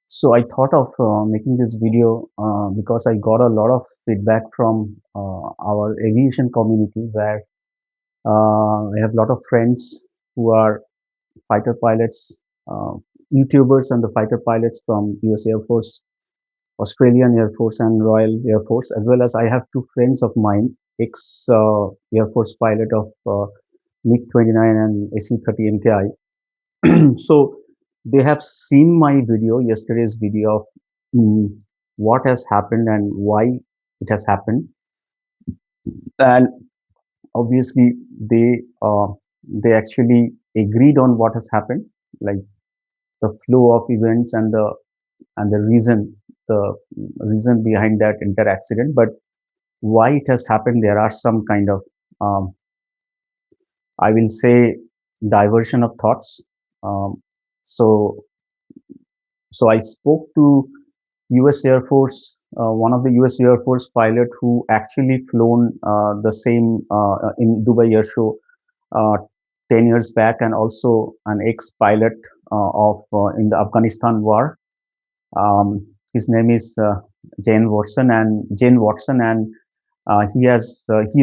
So I thought of making this video because I got a lot of feedback from our aviation community where I have a lot of friends who are fighter pilots, uh, YouTubers and the fighter pilots from US Air Force, Australian Air Force and Royal Air Force, as well as I have two friends of mine, ex Air Force pilot of MiG-29 and AC-30 MKI. So they have seen my video, yesterday's video of mm, what has happened and why it has happened, and obviously they actually agreed on what has happened, like the flow of events and the reason behind that inter accident. But why it has happened, there are some kind of um, I will say diversion of thoughts. Um, so so I spoke to US Air Force, one of the US Air Force pilot who actually flown the same in Dubai Air Show uh, 10 years back, and also an ex-pilot of in the Afghanistan war. His name is Jane Watson, and he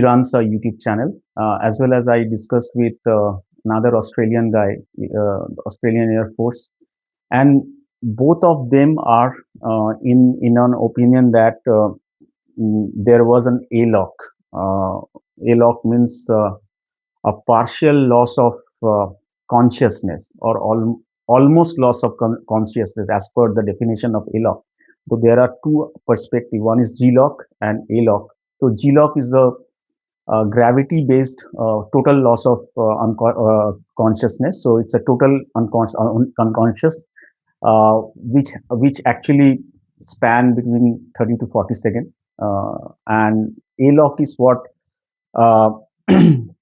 runs a YouTube channel, as well as I discussed with another Australian guy, Australian Air Force, and both of them are in an opinion that there was an ALOC. ALOC means a partial loss of consciousness, or almost loss of consciousness as per the definition of ALOC. So there are two perspectives. One is GLOC and ALOC. So GLOC is the gravity-based total loss of consciousness. So it's a total unconscious, which actually span between 30 to 40 seconds. And ALOC is what uh,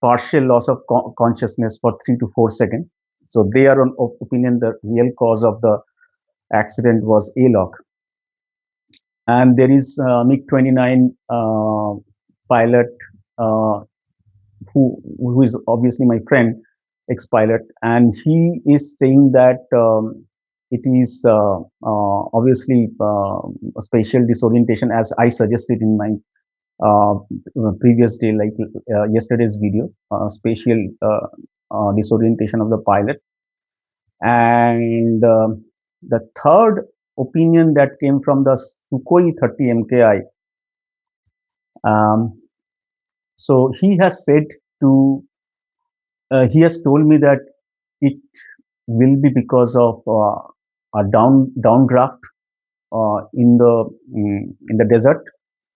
partial loss of consciousness for 3 to 4 seconds. So they are on opinion the real cause of the accident was ALOC. And there is MiG-29 pilot uh, who is obviously my friend, ex-pilot, and he is saying that it is obviously a spatial disorientation, as I suggested in my uh, previous day, like yesterday's video, spatial disorientation of the pilot. And the third opinion that came from the Sukhoi 30 MKI. Um, so he has told me that it will be because of a downdraft in the desert.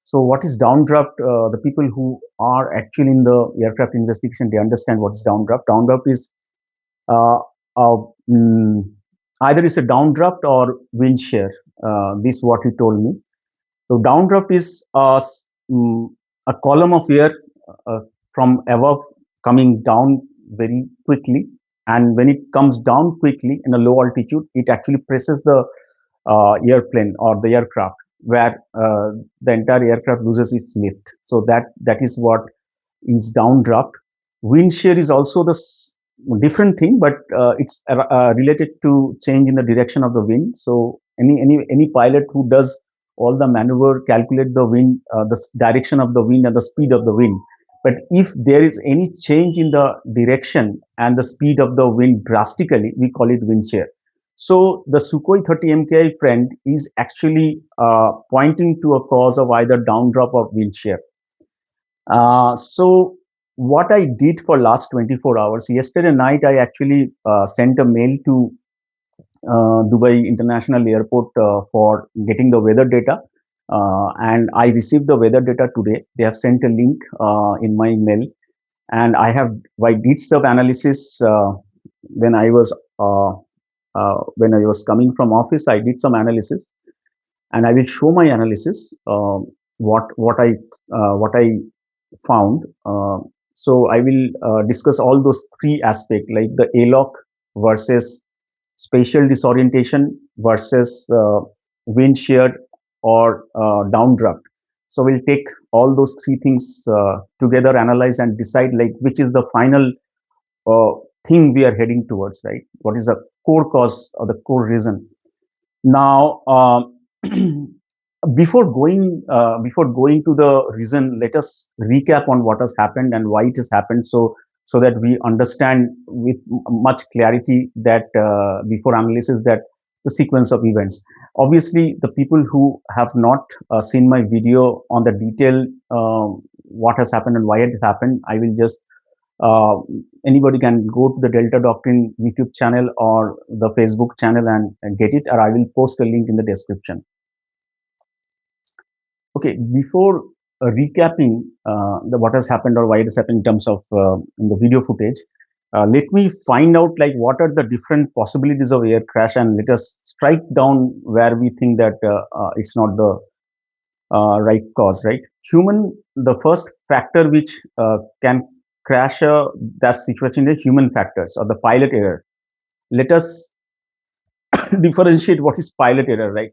So what is downdraft? The people who are actually in the aircraft investigation, they understand what is downdraft. Downdraft is uh, uh, mm, either it's a downdraft or wind shear. This is what he told me. So downdraft is a column of air uh, from above coming down very quickly, and when it comes down quickly in a low altitude, it actually presses the airplane or the aircraft, where the entire aircraft loses its lift. So that is what is downdraft. Wind shear is also the different thing, but it's related to change in the direction of the wind. So any pilot who does all the maneuver, calculate the wind, the direction of the wind and the speed of the wind. But if there is any change in the direction and the speed of the wind drastically, we call it wind shear. So the Sukhoi 30 MKI friend is actually pointing to a cause of either downdraft or wind shear. So what I did for last 24 hours, yesterday night, I actually sent a mail to Dubai International Airport for getting the weather data. And I received the weather data today. They have sent a link in my mail, and I did some analysis when I was when I was coming from office. I did some analysis, and I will show my analysis. What I found. So I will discuss all those three aspects, like the ALOC versus spatial disorientation versus wind shear or downdraft. So we'll take all those three things together, analyze and decide like which is the final uh, thing we are heading towards, right? What is the core cause or the core reason? Now, before going to the reason, let us recap on what has happened and why it has happened, so that we understand with much clarity that before analysis, that the sequence of events. Obviously, the people who have not seen my video on the detail, what has happened and why it happened, I will just uh, anybody can go to the Delta Doctrine YouTube channel or the Facebook channel and get it, or I will post a link in the description. Okay, before recapping the what has happened or why it has happened in terms of in the video footage, let me find out like what are the different possibilities of air crash, and let us strike down where we think that it's not the right cause, right? The first factor which can crash that situation is human factors or the pilot error. Let us differentiate what is pilot error, right?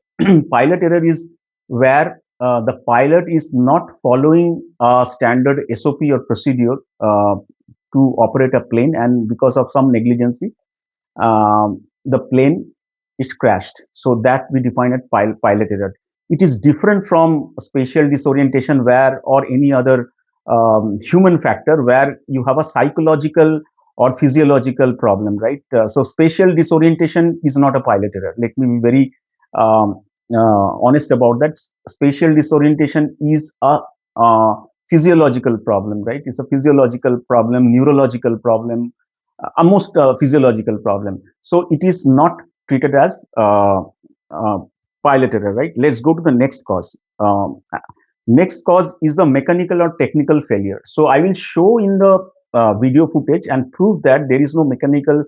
Pilot error is where the pilot is not following a standard SOP or procedure to operate a plane, and because of some negligence, the plane is crashed. So that we define as pilot error. It is different from spatial disorientation where or any other human factor where you have a psychological or physiological problem, right? So spatial disorientation is not a pilot error. Let me be very um, honest about that. Spatial disorientation is a physiological problem, right? It's a physiological problem, neurological problem, almost a physiological problem. So it is not treated as uh, pilot error, right? Let's go to the next cause. Next cause is the mechanical or technical failure. So I will show in the video footage and prove that there is no mechanical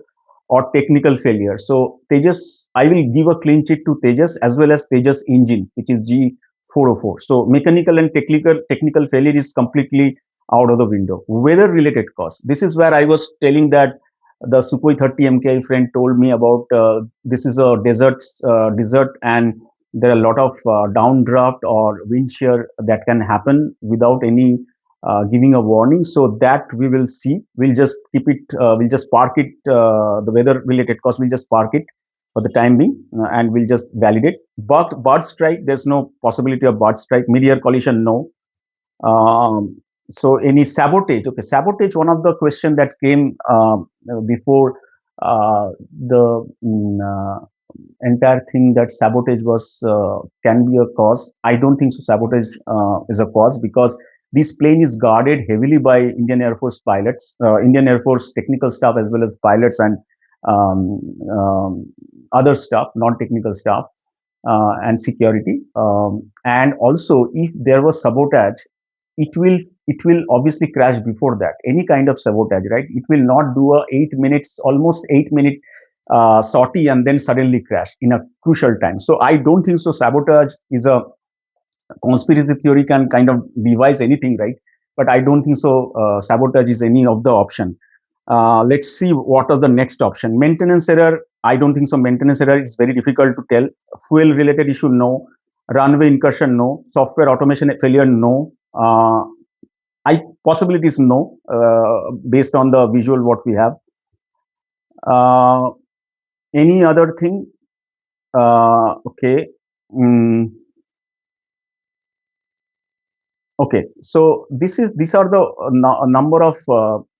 or technical failure. So Tejas, I will give a clean sheet to Tejas as well as Tejas engine, which is G404. So mechanical and technical failure is completely out of the window. Weather related cause. This is where I was telling that the Sukhoi 30 MKI friend told me about this is a desert, and there are a lot of downdraft or wind shear that can happen without any giving a warning. So that we will see. We'll just keep it. We'll just park it. The weather related cause. We'll just park it for the time being, and we'll just validate. But bird strike, there's no possibility of bird strike. Mid-air collision, no. So any sabotage? Okay, sabotage. One of the question that came before the entire thing, that sabotage was can be a cause. I don't think so. Sabotage is a cause because this plane is guarded heavily by Indian Air Force pilots, Indian Air Force technical staff as well as pilots and um, other staff, non-technical staff and security. And also, if there was sabotage, it will obviously crash before that. Any kind of sabotage, right? It will not do a 8 minutes, almost 8 minute sortie and then suddenly crash in a crucial time. So I don't think so. Sabotage is a conspiracy theory can kind of devise anything, right? But I don't think so. Sabotage is any of the option. Let's see what are the next option. Maintenance error. I don't think so. Maintenance error is very difficult to tell. Fuel related issue, no. Runway incursion, no. Software automation failure, no. I possibilities, no. Based on the visual what we have. Uh, any other thing? Okay. Mm, okay. So these are the number of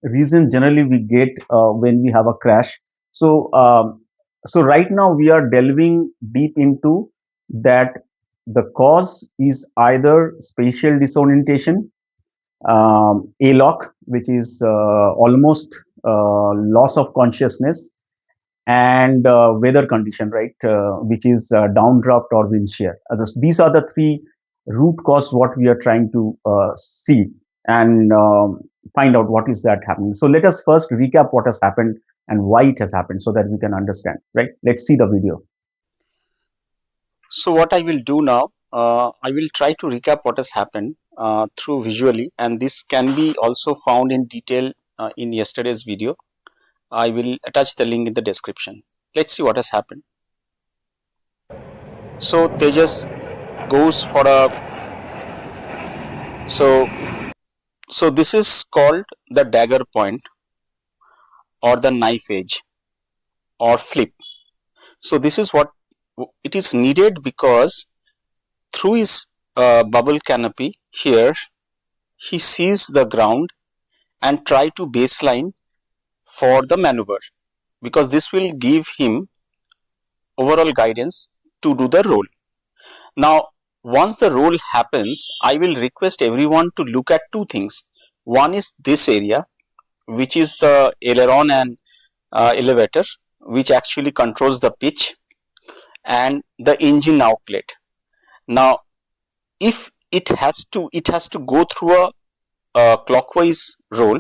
reasons generally we get when we have a crash. So so right now we are delving deep into that. The cause is either spatial disorientation, ALOC, which is almost loss of consciousness, and weather condition, right, which is downdraft or wind shear. These are the three root cause what we are trying to see and find out what is that happening. So let us first recap what has happened and why it has happened so that we can understand, right? Let's see the video. So what I will do now, I will try to recap what has happened through visually, and this can be also found in detail in yesterday's video. I will attach the link in the description. Let's see what has happened. So Tejas goes for a so so this is called the dagger point or the knife edge or flip. So this is what It is needed because through his bubble canopy here, he sees the ground and try to baseline for the maneuver, because this will give him overall guidance to do the roll. Now, once the roll happens, I will request everyone to look at two things. One is this area, which is the aileron and elevator, which actually controls the pitch, and the engine outlet. Now, if it has to go through a clockwise roll,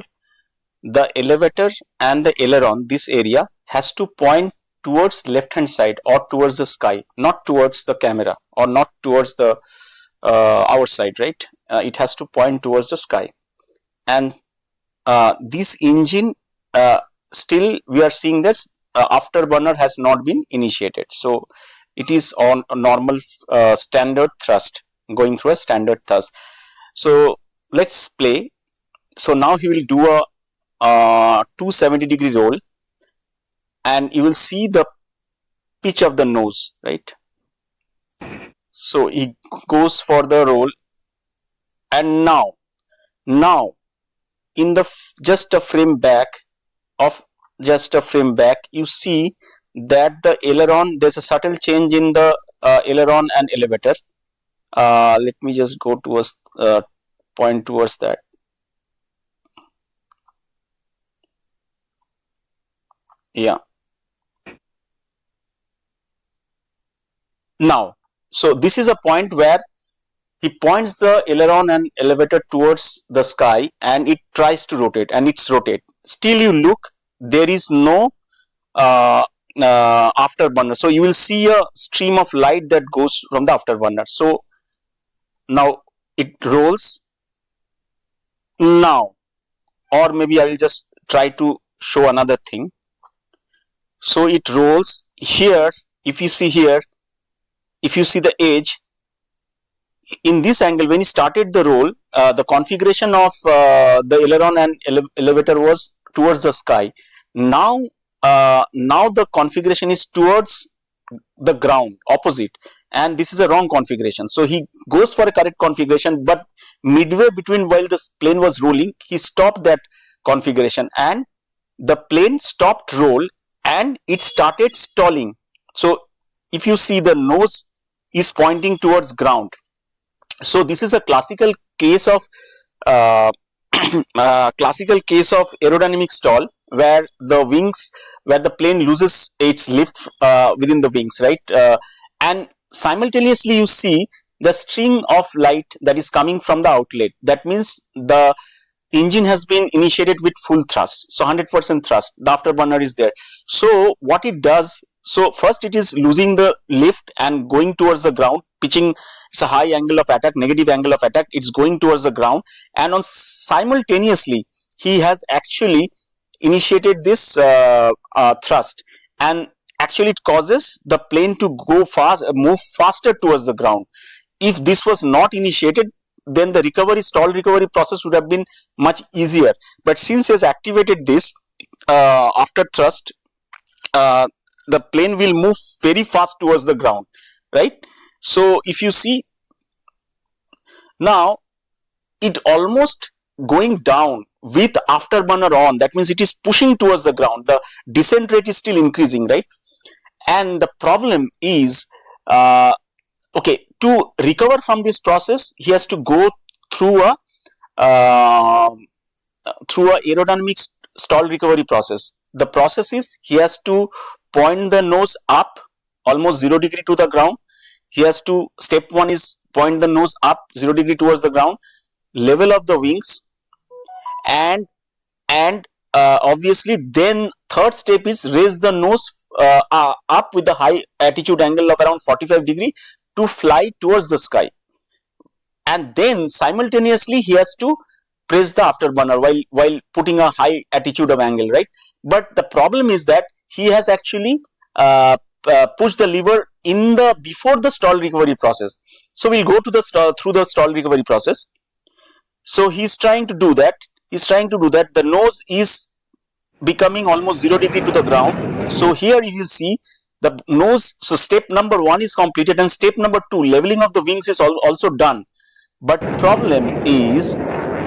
the elevator and the aileron, this area has to point towards left hand side or towards the sky, not towards the camera or not towards the our side, right? It has to point towards the sky. And this engine, still we are seeing that afterburner has not been initiated, so it is on a normal standard thrust, going through a standard thrust. So let's play. So now he will do a 270-degree roll, and you will see the pitch of the nose, right? So he goes for the roll, and now in the just a frame back of just a frame back, you see that the aileron, there's a subtle change in the aileron and elevator. Let me just go towards point towards that. Yeah. Now, so this is a point where he points the aileron and elevator towards the sky, and it tries to rotate, and it's rotate. Still, you look, there is no afterburner. So you will see a stream of light that goes from the afterburner. So now it rolls. Now, or maybe I will just try to show another thing. So it rolls here. If you see here, if you see the edge, in this angle, when he started the roll, the configuration of the aileron and elevator was towards the sky. Now, now the configuration is towards the ground, opposite, and this is a wrong configuration. So he goes for a correct configuration, but midway between, while the plane was rolling, he stopped that configuration, and the plane stopped roll, and it started stalling. So if you see, the nose is pointing towards ground. So this is a classical case of aerodynamic stall, where the wings, where the plane loses its lift within the wings, right? And simultaneously you see the string of light that is coming from the outlet. That means the engine has been initiated with full thrust, so 100% thrust, the afterburner is there. So what it does, so first it is losing the lift and going towards the ground, pitching, it's a high angle of attack, negative angle of attack, it's going towards the ground, and on simultaneously he has actually initiated this thrust, and actually it causes the plane to go fast, move faster towards the ground. If this was not initiated, then the stall recovery process would have been much easier. But since he has activated this after thrust, the plane will move very fast towards the ground, right? So if you see, now it almost going down with afterburner on, that means it is pushing towards the ground, the descent rate is still increasing, right? And the problem is, okay, to recover from this process, he has to go through a aerodynamic stall recovery process. The process is, he has to point the nose up almost 0 degree to the ground. He has to, step one is point the nose up 0 degree towards the ground, level of the wings, and obviously then third step is raise the nose up with the high attitude angle of around 45 degree to fly towards the sky, and then simultaneously he has to press the afterburner while putting a high attitude of angle, right? But the problem is that he has actually pushed the lever in the before the stall recovery process. So we'll go to the through the stall recovery process. So he's trying to do that. The nose is becoming almost 0 degree to the ground. So here if you see, the nose. So step number 1 is completed, and step number 2, leveling of the wings, is also done. But problem is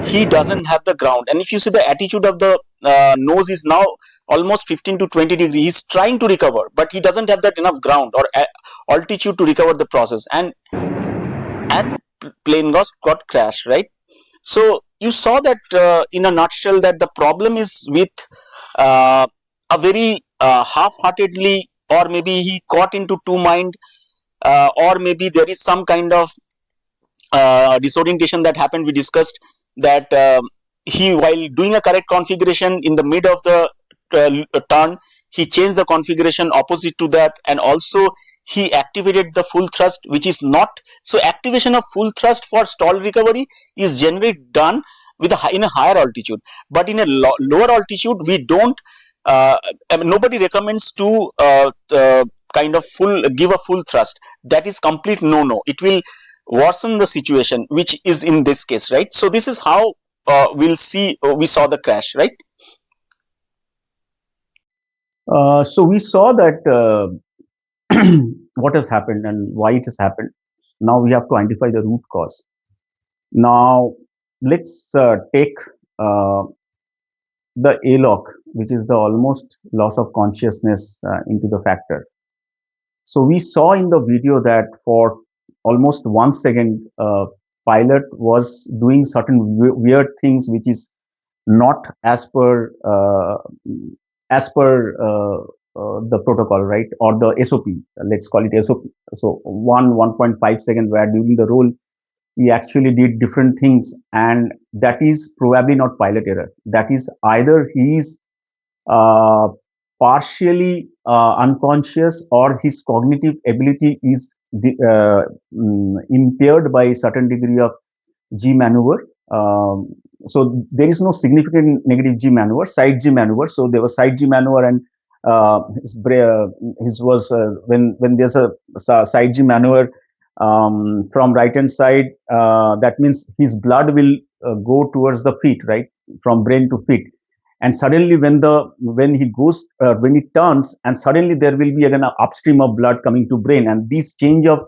he doesn't have the ground. And if you see the attitude of the nose is now almost 15 to 20 degrees, he's trying to recover, but he doesn't have that enough ground or altitude to recover the process, and plane got crashed, right? So you saw that in a nutshell that the problem is with a very half-heartedly, or maybe he caught into two mind, or maybe there is some kind of disorientation that happened. We discussed that he, while doing a correct configuration in the mid of the turn, he changed the configuration opposite to that, and also he activated the full thrust, which is not so. Activation of full thrust for stall recovery is generally done with in a higher altitude, but in a lower altitude we don't. I mean, nobody recommends to kind of give a full thrust. That is complete no. It will worsen the situation, which is in this case, right? So this is how we saw the crash, right? So we saw that what has happened and why it has happened. Now we have to identify the root cause. Now let's take uh, the ALOC, which is the almost loss of consciousness, into the factor. So we saw in the video that for almost 1 second, pilot was doing certain weird things, which is not as per the protocol, right, or the SOP. Let's call it SOP. So 1.5 second, where during the roll he actually did different things, and that is probably not pilot error. That is either he is uh, partially unconscious, or his cognitive ability is impaired by a certain degree of G maneuver. So there is no significant negative G maneuver, side G maneuver. So there was side G maneuver, and his was when there's a side G maneuver from right hand side. That means his blood will go towards the feet, right, from brain to feet. And suddenly, when he goes when he turns, and suddenly there will be again an upstream of blood coming to brain, and this change of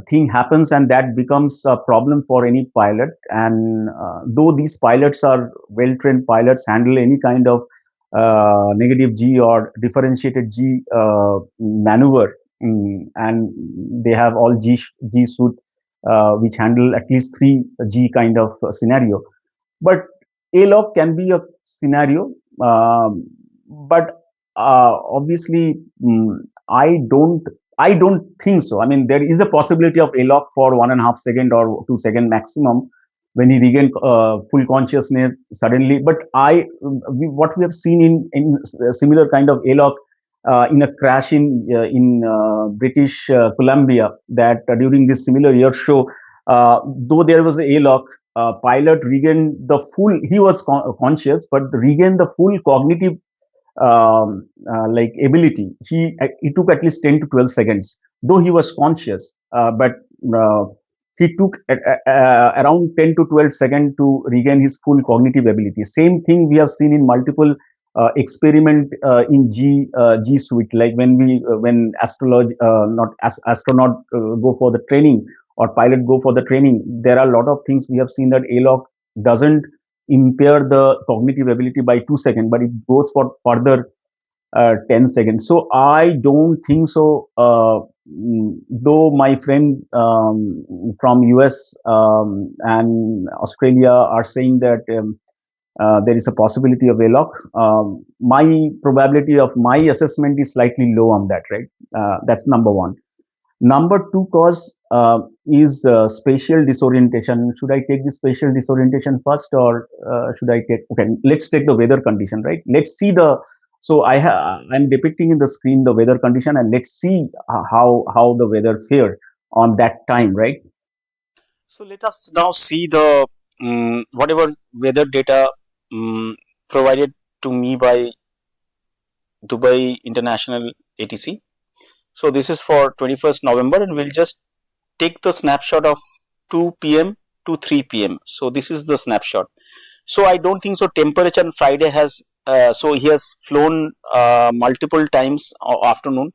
thing happens, and that becomes a problem for any pilot. And though these pilots are well trained pilots, handle any kind of negative G or differentiated G maneuver, and they have all G suit which handle at least 3 G kind of scenario. But ALOC can be a scenario, but obviously, I don't I don't think so. I mean, there is a possibility of ALOC for 1.5 second or 2 second maximum when he regained full consciousness suddenly. But what we have seen in similar kind of ALOC in a crash in British Columbia, that during this similar air show, though there was a ALOC, pilot regained the full. He was conscious, but regained the full cognitive like ability. It took at least 10 to 12 seconds, though he was conscious, but uh, he took around 10 to 12 seconds to regain his full cognitive ability. Same thing we have seen in multiple experiment in G suite, like when not astronaut go for the training, or pilot go for the training. There are a lot of things we have seen that ALOC doesn't impair the cognitive ability by 2 seconds, but it goes for further 10 seconds. So I don't think so. Though my friend from US and Australia are saying that there is a possibility of ALOC, my probability of my assessment is slightly low on that, right? That's number one. Number two cause is spatial disorientation. Should I take the spatial disorientation first, or should I take? Okay, let's take the weather condition, right? Let's see the. So I'm depicting in the screen the weather condition, and let's see how the weather fared on that time, right? So let us now see the whatever weather data provided to me by Dubai International ATC. So this is for 21st November, and we'll just take the snapshot of 2 p.m. to 3 p.m. So this is the snapshot. So I don't think so. Temperature on Friday has so he has flown multiple times afternoon.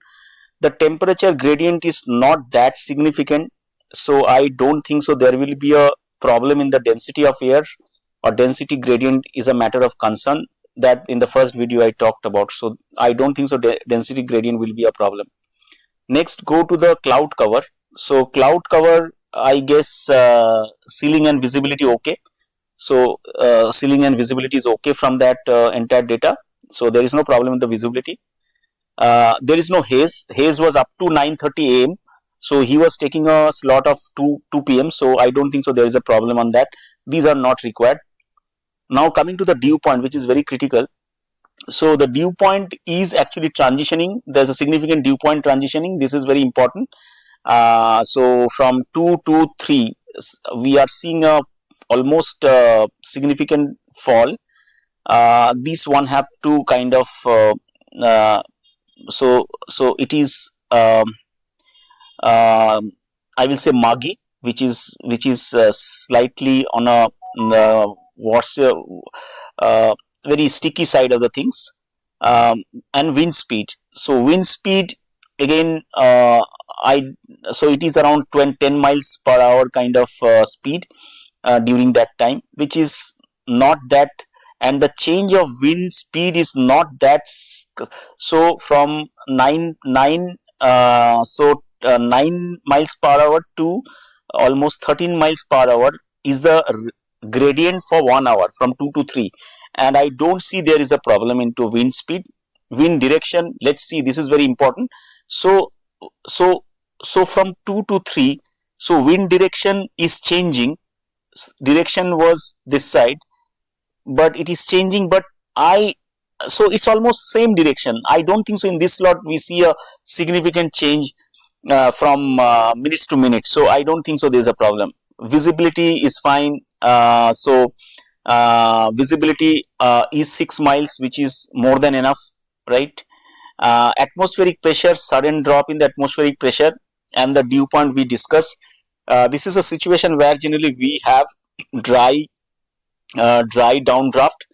the temperature gradient is not that significant, so I don't think so there will be a problem in the density of air, or density gradient is a matter of concern that in the first video I talked about. So I don't think so density gradient will be a problem. Next, go to the cloud cover. So cloud cover, I guess ceiling and visibility okay. So ceiling and visibility is okay from that entire data. So there is no problem with the visibility. There is no haze. Haze was up to 9:30 a.m. So he was taking a slot of 2 p.m. So I don't think so there is a problem on that. These are not required. Now coming to the dew point, which is very critical. So the dew point is actually transitioning. There's a significant dew point transitioning. This is very important. So from 2 to 3, we are seeing a almost significant fall. These one have to kind of uh, so it is I will say muggy, which is slightly on a what's very sticky side of the things, and wind speed. So wind speed again, I so it is around 20, 10 miles per hour kind of speed during that time, which is not that, and the change of wind speed is not that. So from 9 miles per hour to almost 13 miles per hour is the gradient for 1 hour from 2 to 3, and I don't see there is a problem into wind speed. Wind direction, let's see, this is very important. So so so from 2 to 3, so wind direction is changing. Direction was this side, but it is changing, but I so it's almost same direction. I don't think so in this slot we see a significant change from minutes to minutes, so I don't think so there's a problem. Visibility is fine. Visibility is 6 miles, which is more than enough, right? Atmospheric pressure, sudden drop in the atmospheric pressure, and the dew point we discuss. This is a situation where generally we have dry dry downdraft,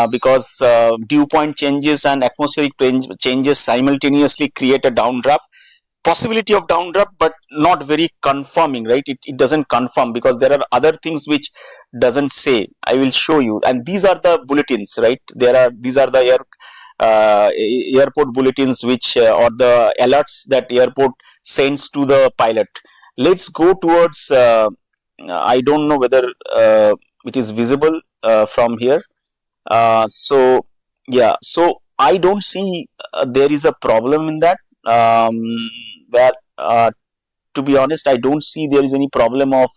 because dew point changes and atmospheric changes simultaneously create a downdraft. Possibility of downdraft, but not very confirming, right? It doesn't confirm because there are other things which doesn't say. I will show you, and these are the bulletins, right? These are the airport bulletins, which or the alerts that airport sends to the pilot. Let's go towards I don't know whether it is visible from here. So yeah, so I don't see there is a problem in that. Where to be honest, I don't see there is any problem of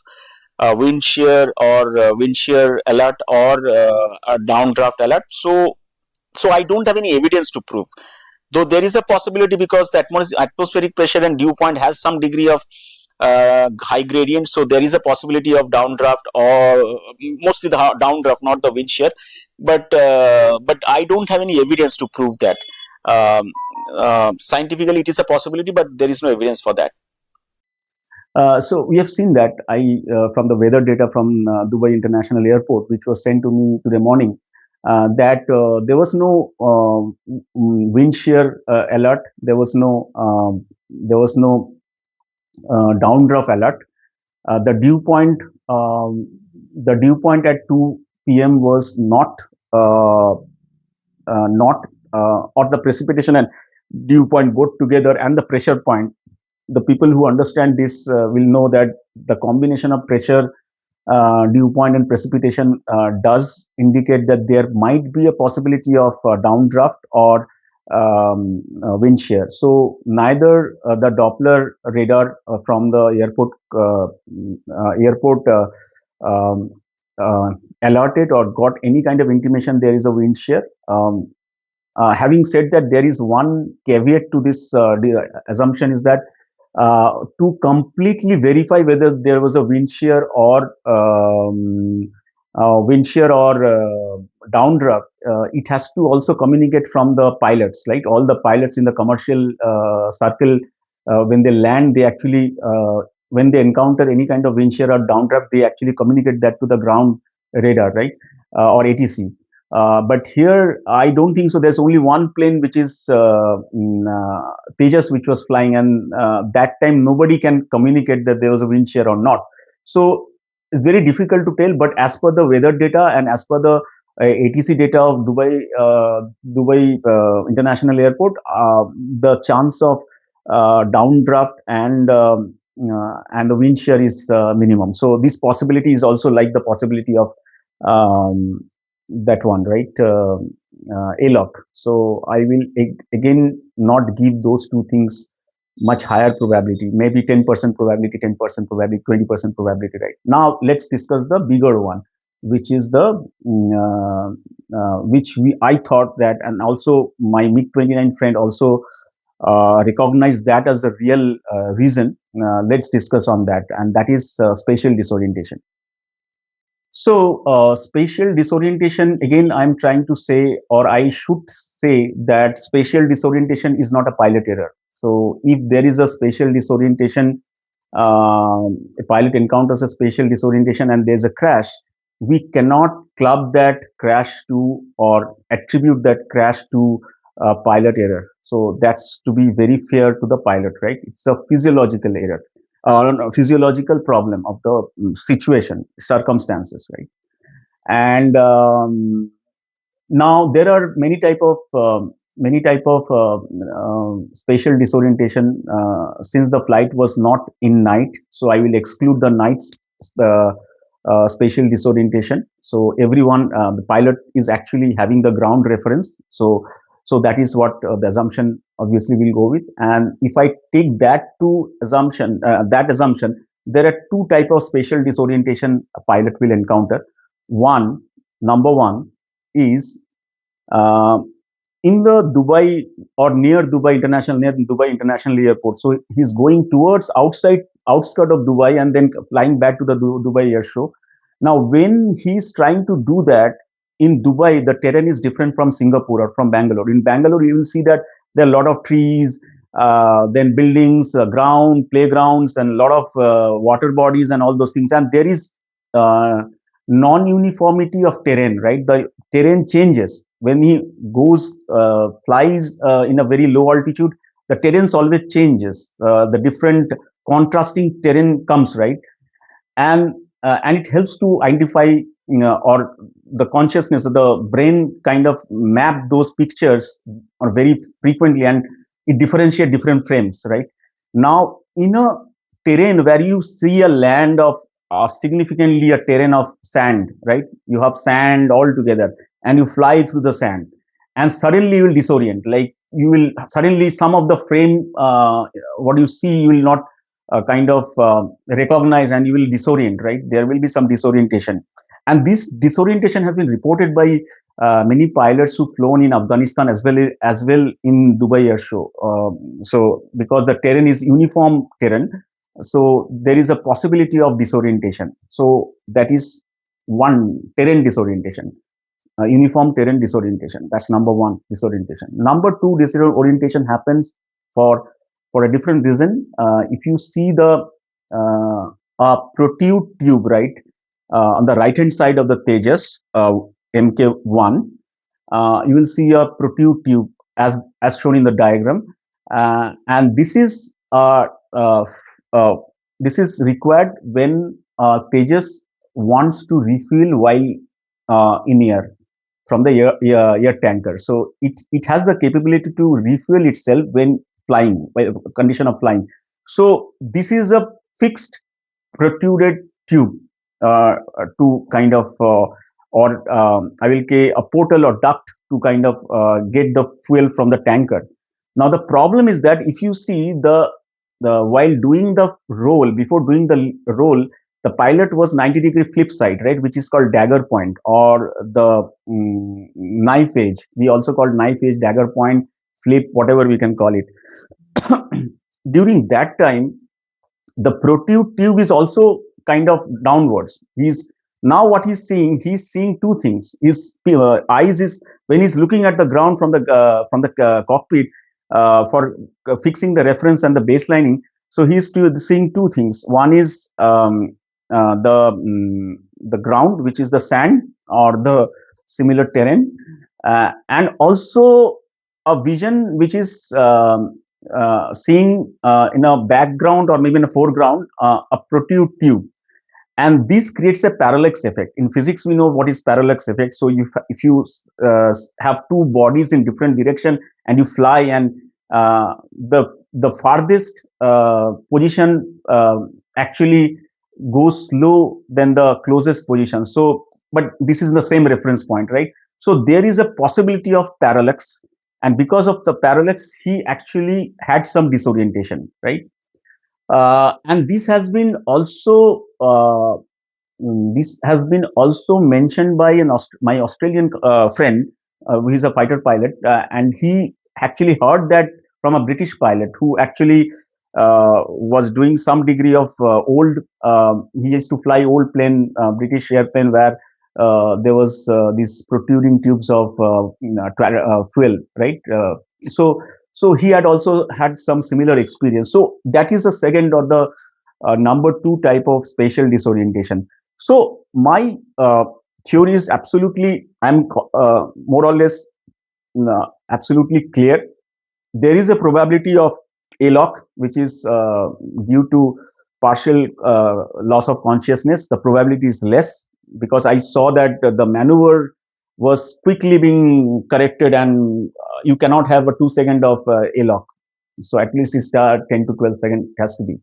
wind shear or wind shear alert or a downdraft alert. So I don't have any evidence to prove, though there is a possibility because the atmospheric pressure and dew point has some degree of high gradient, so there is a possibility of downdraft, or mostly the downdraft, not the wind shear. But I don't have any evidence to prove that. Scientifically it is a possibility, but there is no evidence for that. So we have seen that from the weather data from Dubai International Airport, which was sent to me today morning, that there was no wind shear alert. There was no downdraft alert. The dew point, the dew point at 2 p.m. was not or the precipitation and dew point both together, and the pressure point. The people who understand this will know that the combination of pressure, dew point, and precipitation does indicate that there might be a possibility of downdraft or wind shear. So neither the Doppler radar from the airport um, uh, alerted or got any kind of intimation there is a wind shear. Having said that, there is one caveat to this assumption, is that to completely verify whether there was a wind shear or downdraft, it has to also communicate from the pilots, right? All the pilots in the commercial circle, when they land, they actually, when they encounter any kind of wind shear or downdraft, they actually communicate that to the ground radar, right? Or ATC. But here, I don't think so. There's only one plane, which is Tejas, which was flying, and that time nobody can communicate that there was a wind shear or not. So it's very difficult to tell. But as per the weather data and as per the ATC data of Dubai International Airport, the chance of downdraft and the wind shear is minimum. So this possibility is also like the possibility of um, that one, right? ALOC. So I will again not give those two things much higher probability, maybe 10% probability, 10% probability, 20% probability, right? Now let's discuss the bigger one, which is the which I thought that, and also my MiG 29 friend also recognized that as a real reason. Let's discuss on that, and that is spatial disorientation. So, spatial disorientation, again, I'm trying to say, or I should say, that spatial disorientation is not a pilot error. So, if there is a spatial disorientation, a pilot encounters a spatial disorientation and there's a crash, we cannot club that crash to or attribute that crash to pilot error. So, that's to be very fair to the pilot, right? It's a physiological error, a physiological problem of the situation, circumstances, right? And now there are many type of spatial disorientation since the flight was not in night. So I will exclude the nights uh, spatial disorientation. So everyone, the pilot is actually having the ground reference. So that is what the assumption obviously will go with. And if I take that assumption, there are two type of spatial disorientation a pilot will encounter. One, number one is uh, in the Dubai or near Dubai International Airport. So he's going towards outskirt of Dubai and then flying back to the Dubai air show. Now, when he's trying to do that in Dubai, the terrain is different from Singapore or from Bangalore. In Bangalore, you will see that there are a lot of trees, then buildings, ground, playgrounds, and a lot of water bodies and all those things. And there is uh, non-uniformity of terrain, right? The terrain changes when he flies in a very low altitude. The terrain always changes. The different contrasting terrain comes, right? And it helps to identify, or the consciousness of the brain kind of map those pictures or very frequently, and it differentiate different frames, right? Now in a terrain where you see a land of significantly a terrain of sand, right? You have sand all together and you fly through the sand, and suddenly you will disorient, like you will suddenly some of the frame, what you see, you will not kind of recognize, and you will disorient, right? There will be some disorientation, and this disorientation has been reported by many pilots who flown in Afghanistan as well in Dubai air show. So because the terrain is uniform terrain, so there is a possibility of disorientation. So that is one, terrain disorientation, uniform terrain disorientation. That's number one, disorientation. Number two, disorientation happens for a different reason. If you see the protrude tube, right, on the right hand side of the Tejas MK1, you will see a protrude tube as shown in the diagram, and uh, uh, this is required when Tejas wants to refuel while in air from the air tanker. So it has the capability to refuel itself when flying, by condition of flying. So this is a fixed protruded tube to kind of or I will say a portal or duct to kind of get the fuel from the tanker. Now the problem is that if you see the while doing the roll, before doing the roll, the pilot was 90-degree flip side, right, which is called dagger point, or the knife edge. We also call knife edge, dagger point, flip, whatever we can call it. During that time, the protrude tube is also kind of downwards. He's now what he's seeing two things. His eyes is, when he's looking at the ground from the cockpit for fixing the reference and the baselining. So he's seeing two things. One is the ground, which is the sand or similar terrain, and also a vision which is seeing in a background or maybe in a foreground a protrude tube, and this creates a parallax effect. In physics we know what is parallax effect. So if you have two bodies in different direction and you fly, and the farthest position actually goes slow than the closest position. So but this is the same reference point, right? So there is a possibility of parallax, and because of the parallax he actually had some disorientation, right? And this has been also this has been also mentioned by my Australian friend, who is a fighter pilot, and he actually heard that from a British pilot who actually was doing some degree of old. He used to fly old plane, British airplane, where there was these protruding tubes of fuel, right? So he had also had some similar experience. So that is the second or the number two type of spatial disorientation. So my theory is absolutely, I'm more or less absolutely clear. There is a probability of ALOC, which is due to partial loss of consciousness. The probability is less because I saw that the maneuver was quickly being corrected, and you cannot have a 2 second of ALOC. So at least it's 10 to 12 seconds has to be.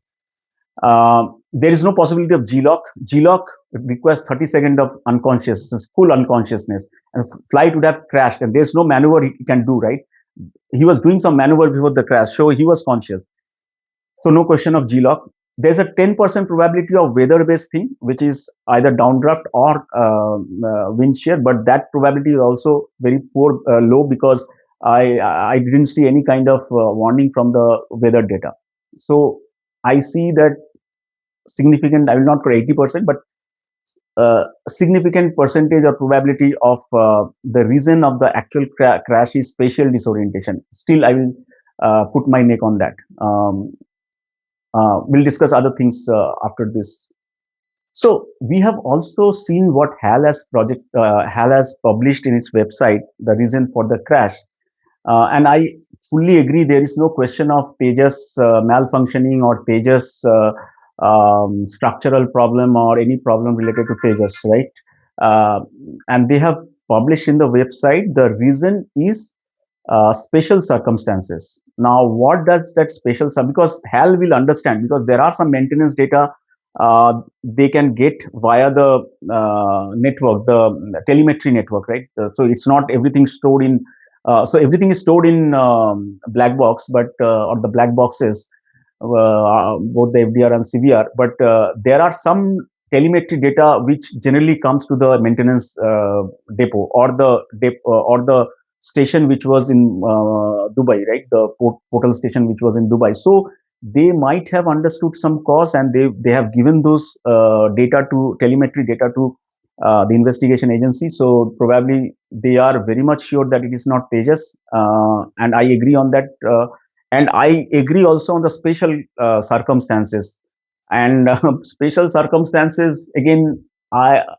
There is no possibility of G-lock. G-lock requires 30 seconds of unconsciousness, full unconsciousness, and flight would have crashed, and there's no maneuver he can do, right? He was doing some maneuver before the crash, so he was conscious. So no question of G-lock. There's a 10% probability of weather-based thing, which is either downdraft or wind shear, but that probability is also very poor, low, because I didn't see any kind of warning from the weather data. So I see that significant, I will not call 80%, but significant percentage or probability of the reason of the actual crash is spatial disorientation. Still, I will put my neck on that. We'll discuss other things after this. So we have also seen what HAL has published in its website, the reason for the crash. And I fully agree, there is no question of Tejas malfunctioning or Tejas structural problem or any problem related to Tejas, right? And they have published in the website, the reason is special circumstances. Now, what does that because HAL will understand, because there are some maintenance data they can get via the network, the telemetry network, right? So it's not everything stored in so everything is stored in black box, but or the black boxes, both the FDR and CVR. But there are some telemetry data which generally comes to the maintenance depot or the station which was in Dubai, right? The portal station which was in Dubai. So they might have understood some cause, and they have given those data to telemetry data to the investigation agency. So probably they are very much sure that it is not Tejas, and I agree on that. And I agree also on the special circumstances. And special circumstances, again,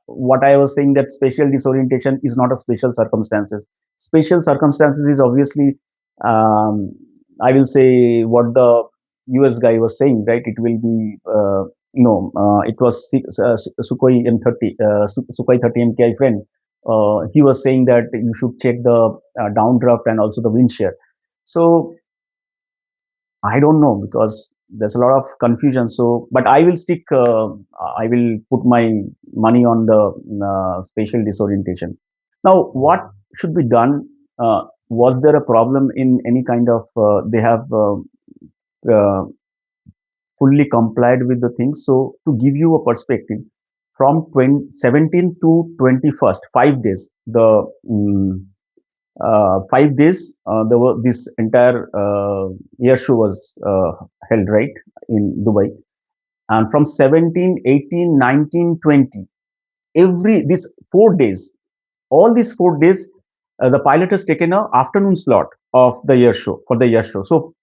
what I was saying, that spatial disorientation is not a special circumstances. Special circumstances is obviously, I will say what the US guy was saying, right? It will be no, it was Sukhoi M30, Sukhoi 30 MKI friend. He was saying that you should check the downdraft and also the wind shear. So I don't know, because there's a lot of confusion. So, but I will stick. I will put my money on the spatial disorientation. Now, what should be done? Was there a problem in any kind of? They have uh, fully complied with the things. So, to give you a perspective, from 17th to 21st, 5 days, the 5 days, there were this entire air show was held, right, in Dubai. And from 17, 18, 19, 20, every these 4 days, all these 4 days, the pilot has taken a afternoon slot of the air show for the air show. So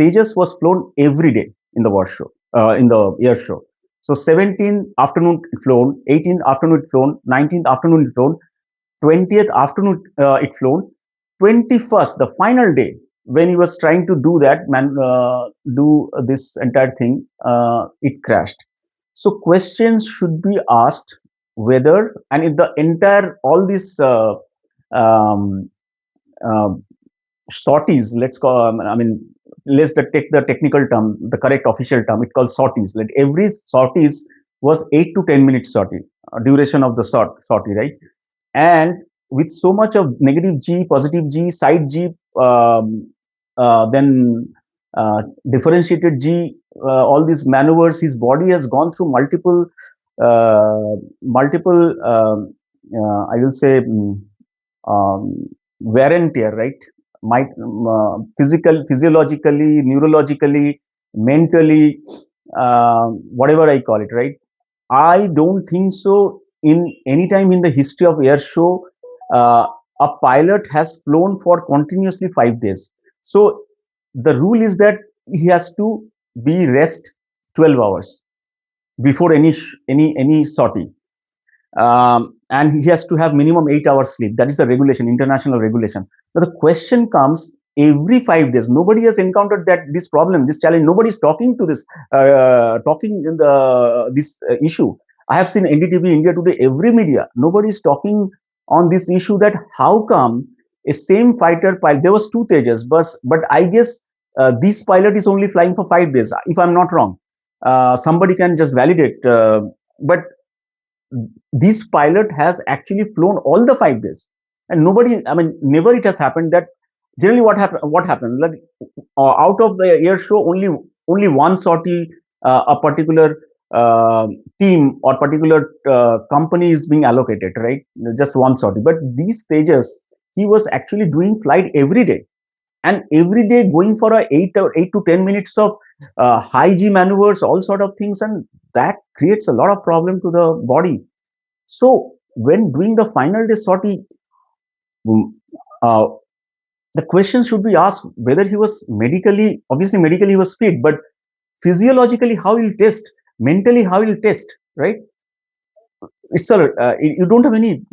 Tejas was flown every day in the war show, in the air show. So 17 afternoon flown, 18 afternoon flown, 19th afternoon flown, 20th afternoon it flown. 21st, the final day, when he was trying to do that, do this entire thing, it crashed. So questions should be asked whether, and if the entire, all these um, uh, sorties, let's call, I mean, let's take the technical term, the correct official term, it's called sorties. Like every sorties was 8 to 10 minutes sortie, duration of the sortie, right? And with so much of negative G, positive G, side G, then differentiated G, all these maneuvers, his body has gone through multiple, I will say, wear and tear, right? Might physiologically, neurologically, mentally, whatever I call it, right? I don't think so. In any time in the history of air show, uh, a pilot has flown for continuously 5 days. So the rule is that he has to be rest 12 hours before any sortie, and he has to have minimum 8 hours sleep. That is a regulation, international regulation. Now the question comes, every 5 days, nobody has encountered that this problem, this challenge. Nobody is talking to this, talking in the this issue. I have seen NDTV, India Today, every media. Nobody is talking on this issue that how come a same fighter pilot. There was two Tejas, but I guess this pilot is only flying for 5 days. If I'm not wrong, somebody can just validate. But this pilot has actually flown all the 5 days, and nobody, I mean, never it has happened that generally what happens, like, out of the air show, only one sortie, a particular uh, team or particular company is being allocated, right? Just one sortie. But these stages, he was actually doing flight every day, and every day going for a 8 to 10 minutes of high G maneuvers, all sort of things, and that creates a lot of problem to the body. So when doing the final day sortie, mm, uh, the question should be asked whether he was medically, obviously medically he was fit, but physiologically how he'll test, mentally how he'll test, right? It's a you don't have any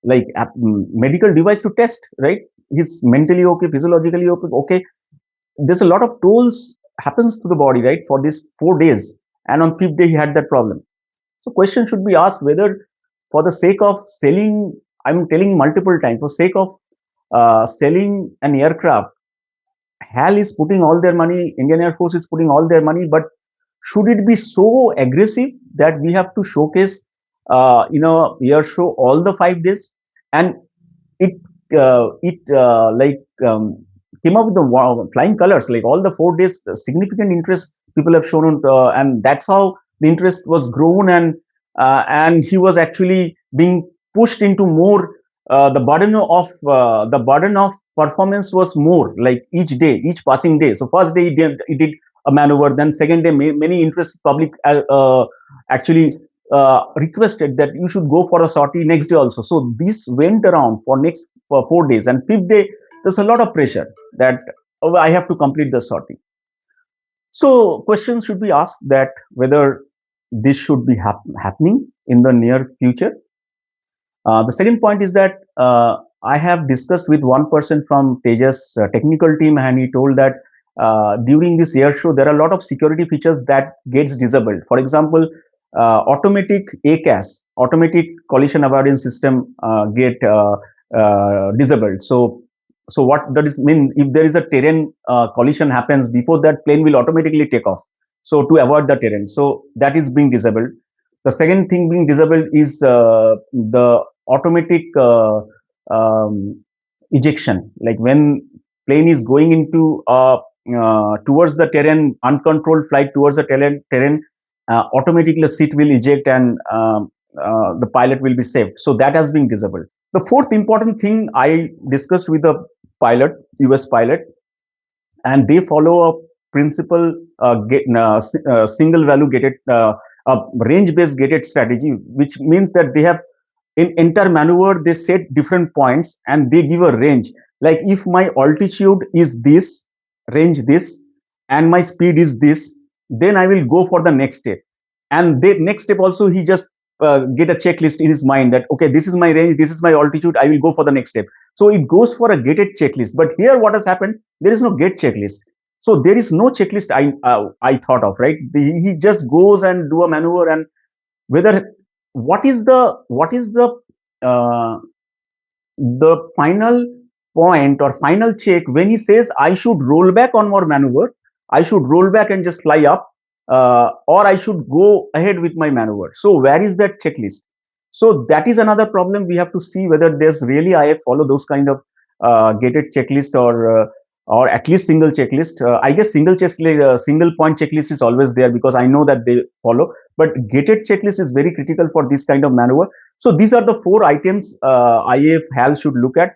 like medical device to test, right? He's mentally okay, physiologically okay. Okay, there's a lot of tolls happens to the body, right? For these 4 days, and on fifth day he had that problem. So question should be asked whether, for the sake of selling, I'm telling multiple times, for sake of selling an aircraft, HAL is putting all their money, Indian Air Force is putting all their money, but should it be so aggressive that we have to showcase, air show all the 5 days? And it like came up with the flying colors, like all the 4 days, significant interest people have shown, and that's how the interest was grown, and he was actually being pushed into more. The burden of performance was more, like each day, each passing day. So first day he did a maneuver, then second day many interest public actually requested that you should go for a sortie next day also. So this went around for 4 days, and fifth day there's a lot of pressure that, oh, I have to complete the sortie. So questions should be asked that whether this should be happening in the near future. The second point is that I have discussed with one person from Tejas technical team, and he told that during this air show there are a lot of security features that gets disabled. For example, automatic ACAS, automatic collision avoidance system, get disabled. So what that is mean? If there is a terrain collision happens, before that plane will automatically take off. So to avoid the terrain, so that is being disabled. The second thing being disabled is the automatic ejection. Like when plane is going into towards the terrain, uncontrolled flight towards the terrain, automatically the seat will eject, and the pilot will be saved. So that has been disabled. The fourth important thing I discussed with the pilot, US pilot, and they follow a principle, single value gated, a range based gated strategy, which means that they have, in entire maneuver they set different points and they give a range. Like if my altitude is this, range this, and my speed is this, then I will go for the next step. And the next step also he just get a checklist in his mind that okay, this is my range, this is my altitude, I will go for the next step. So it goes for a gated checklist. But here, what has happened? There is no gate checklist. So there is no checklist I thought of, right? He just goes and do a maneuver, and whether what is uh, the final point or final check when he says I should roll back on more maneuver, I should roll back and just fly up, or I should go ahead with my maneuver. So where is that checklist? So that is another problem. We have to see whether there's really I follow those kind of gated checklist, or at least single checklist. I guess single point checklist is always there because I know that they follow. But gated checklist is very critical for this kind of maneuver. So these are the four items IAF HAL should look at.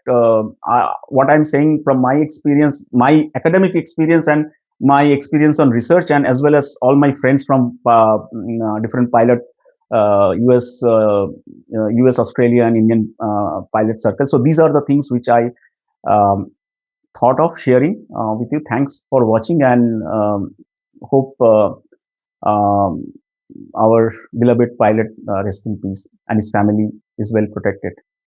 What I'm saying from my experience, my academic experience, and my experience on research, and as well as all my friends from different pilot US, US, Australia, and Indian pilot circles. So these are the things which I um, thought of sharing with you. Thanks for watching, and hope um, our beloved pilot rest in peace and his family is well protected.